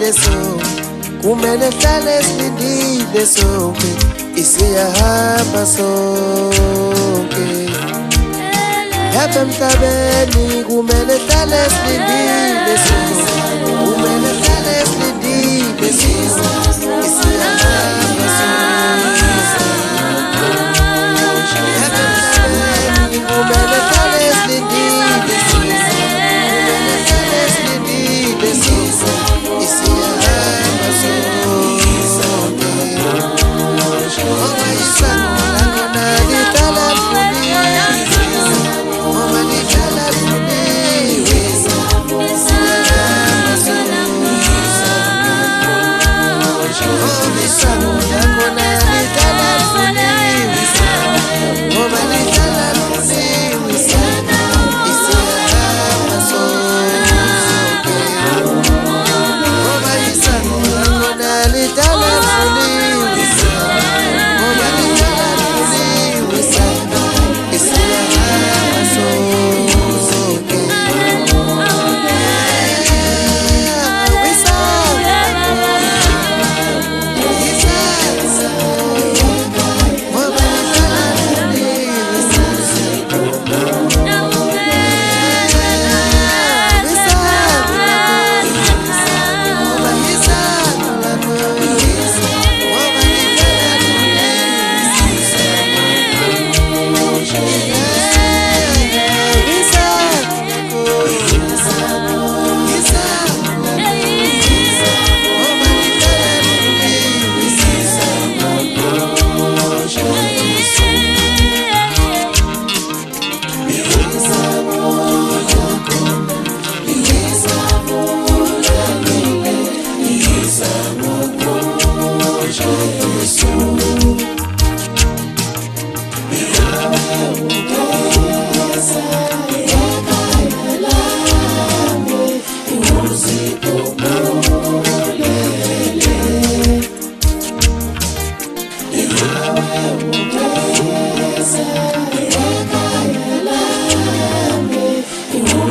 silindile sonke, kumele hlale silindile sonke, isiyahamba sonke. Lapha emhlabeni kumele hlale silindile sonke, kumele hlale silindile sonke, isiyahamba sonke. Lapha emhlabeni kumele hlale silindile sonke, kumele hlale silindile sonke, isiyahamba sonke. Ngoba isango lakhona lihlala livuliwe, ngoba lihlala livuliwe, isiyahamba sonke. Ngoba isango lakhona lihlala livuliwe, ngoba lihlala livuliwe, isiyahamba sonke. Ngoba isango lakhona lihlala livuliwe, ngoba lihlala livuliwe, isiyahamba sonke.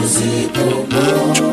Music